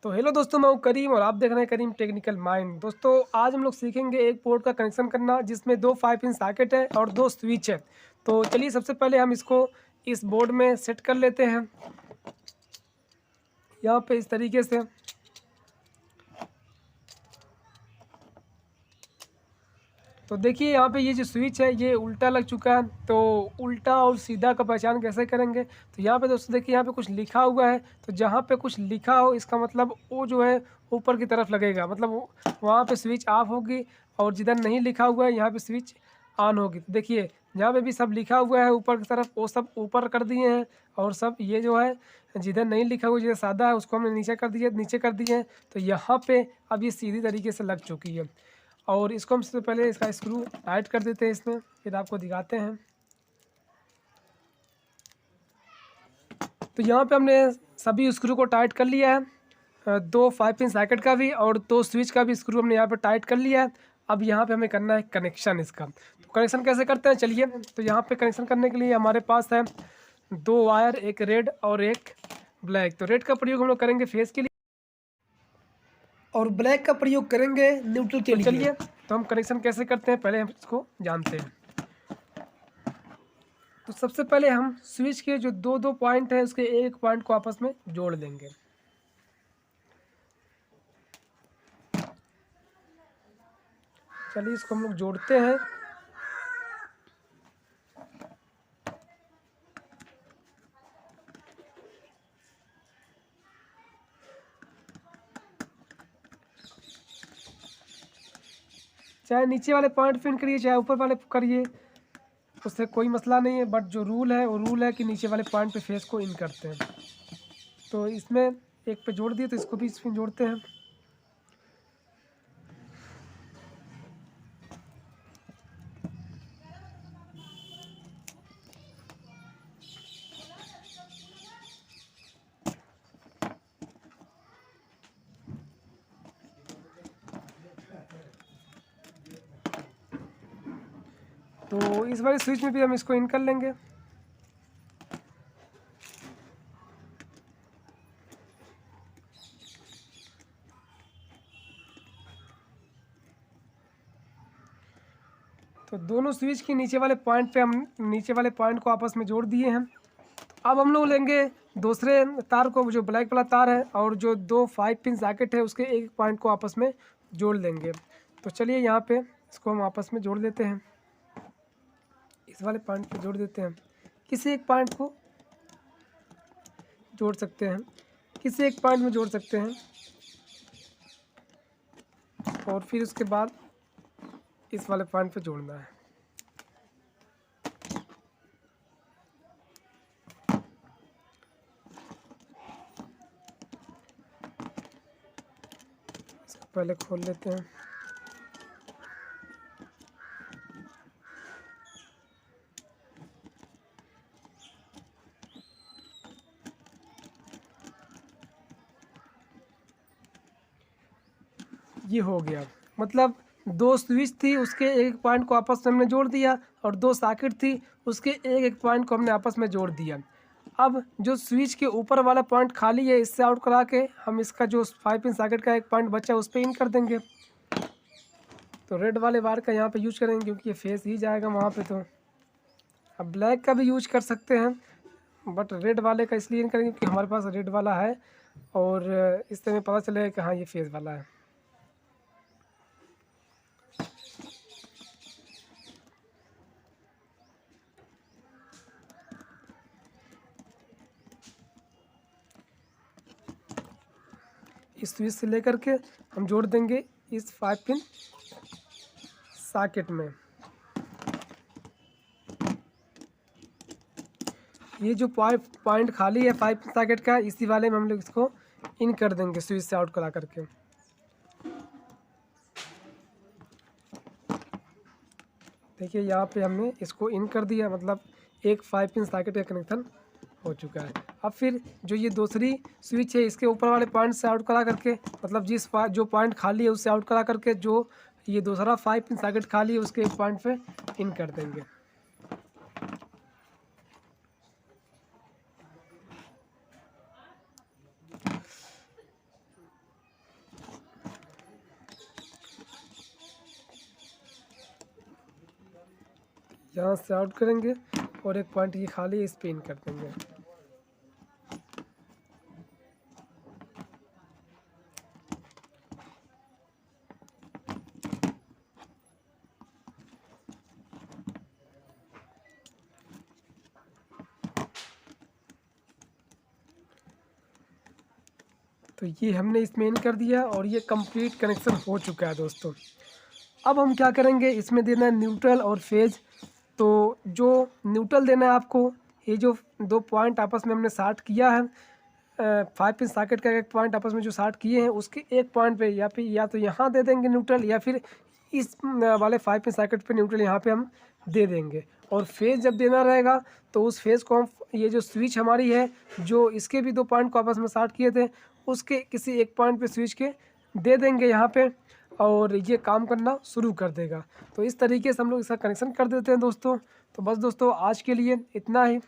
तो हेलो दोस्तों, मैं हूं करीम और आप देख रहे हैं करीम टेक्निकल माइंड। दोस्तों आज हम लोग सीखेंगे एक पोर्ट का कनेक्शन करना जिसमें दो 5 पिन सॉकेट है और दो स्विच है। तो चलिए सबसे पहले हम इसको इस बोर्ड में सेट कर लेते हैं यहाँ पे इस तरीके से। तो देखिए यहाँ पे ये जो स्विच है ये उल्टा लग चुका है। तो उल्टा और सीधा का पहचान कैसे करेंगे? तो यहाँ पे दोस्तों देखिए यहाँ पे कुछ लिखा हुआ है। तो जहाँ पे कुछ लिखा हो इसका मतलब वो जो है ऊपर की तरफ लगेगा, मतलब वहाँ पे स्विच ऑफ होगी। और जिधर नहीं लिखा हुआ है यहाँ पे स्विच ऑन होगी। तो देखिए जहाँ पे भी सब लिखा हुआ है ऊपर की तरफ वो सब ऊपर कर दिए हैं, और सब ये जो है जिधर नहीं लिखा हुआ, जिधर सादा है उसको हमने नीचे कर दिए हैं। तो यहाँ पे अब ये सीधी तरीके से लग चुकी है। और इसको हम सबसे पहले इसका स्क्रू टाइट कर देते हैं इसमें, फिर आपको दिखाते हैं। तो यहाँ पे हमने सभी स्क्रू को टाइट कर लिया है, दो 5 पिन सॉकेट का भी और दो स्विच का भी स्क्रू हमने यहाँ पे टाइट कर लिया है। अब यहाँ पे हमें करना है कनेक्शन इसका। तो कनेक्शन कैसे करते हैं चलिए। तो यहाँ पे कनेक्शन करने के लिए हमारे पास है दो वायर, एक रेड और एक ब्लैक। तो रेड का प्रयोग हम लोग करेंगे फेस के लिए और ब्लैक का प्रयोग करेंगे न्यूट्रल के लिए। चलिए तो हम कनेक्शन कैसे करते हैं पहले हम इसको जानते हैं। तो सबसे पहले हम स्विच के जो दो दो पॉइंट है उसके एक पॉइंट को आपस में जोड़ देंगे। चलिए इसको हम लोग जोड़ते हैं। चाहे नीचे वाले पॉइंट पे करिए चाहे ऊपर वाले करिए, उससे कोई मसला नहीं है। बट जो रूल है वो रूल है कि नीचे वाले पॉइंट पे फेस को इन करते हैं। तो इसमें एक पे जोड़ दिए तो इसको भी इसमें जोड़ते हैं। तो इस वाले स्विच में भी हम इसको इन कर लेंगे। तो दोनों स्विच के नीचे वाले पॉइंट पे हम नीचे वाले पॉइंट को आपस में जोड़ दिए हैं। तो अब हम लोग लेंगे दूसरे तार को, जो ब्लैक वाला तार है, और जो दो 5 पिन सॉकेट है उसके एक पॉइंट को आपस में जोड़ लेंगे। तो चलिए यहाँ पे इसको हम आपस में जोड़ देते हैं, इस वाले पॉइंट पे जोड़ देते हैं। किसी एक पॉइंट को जोड़ सकते हैं, किसी एक पॉइंट में जोड़ सकते हैं, और फिर उसके बाद इस वाले पॉइंट पे जोड़ना है। इसको पहले खोल लेते हैं। ये हो गया, मतलब दो स्विच थी उसके एक पॉइंट को आपस में हमने जोड़ दिया, और दो सॉकेट थी उसके एक पॉइंट को हमने आपस में जोड़ दिया। अब जो स्विच के ऊपर वाला पॉइंट खाली है इससे आउट करा के हम इसका जो 5 पिन सॉकेट का एक पॉइंट बचा है उस पर इन कर देंगे। तो रेड वाले वायर का यहाँ पे यूज करेंगे क्योंकि ये फेस ही जाएगा वहाँ पे। तो अब ब्लैक का भी यूज कर सकते हैं, बट रेड वाले का इसलिए इन करेंगे क्योंकि हमारे पास रेड वाला है, और इससे हमें पता चलेगा कि हाँ ये फेस वाला है। इस स्विच से लेकर के हम जोड़ देंगे इस 5 पिन सॉकेट में। ये जो पॉइंट खाली है 5 पिन सॉकेट का, इसी वाले में हम लोग इसको इन कर देंगे स्विच से आउट करा करके। देखिए यहाँ पे हमने इसको इन कर दिया, मतलब एक 5 पिन सॉकेट का कनेक्शन हो चुका है। अब फिर जो ये दूसरी स्विच है इसके ऊपर वाले पॉइंट से आउट करा करके, मतलब जो पॉइंट खाली है उससे आउट करा करके जो ये दूसरा 5 पिन सॉकेट खाली है उसके एक पॉइंट पे इन कर देंगे। यहाँ से आउट करेंगे और एक पॉइंट ये खाली इस पे इन कर देंगे। तो ये हमने इसमें इन कर दिया और ये कंप्लीट कनेक्शन हो चुका है दोस्तों। अब हम क्या करेंगे, इसमें देना है न्यूट्रल और फेज। तो जो न्यूट्रल देना है आपको, ये जो दो पॉइंट आपस में हमने शार्ट किया है, 5 पिन सॉकेट का एक पॉइंट आपस में जो शार्ट किए हैं, उसके एक पॉइंट पे या तो यहाँ दे देंगे न्यूट्रल, या फिर इस वाले 5 पिन सॉकेट पे न्यूट्रल यहाँ पे हम दे देंगे। और फेज जब देना रहेगा तो उस फेज को हम, ये जो स्विच हमारी है, जो इसके भी दो पॉइंट को आपस में शार्ट किए थे, उसके किसी एक पॉइंट पे स्विच के दे देंगे यहाँ पे, और ये काम करना शुरू कर देगा। तो इस तरीके से हम लोग इसका कनेक्शन कर देते हैं दोस्तों। तो बस दोस्तों आज के लिए इतना ही।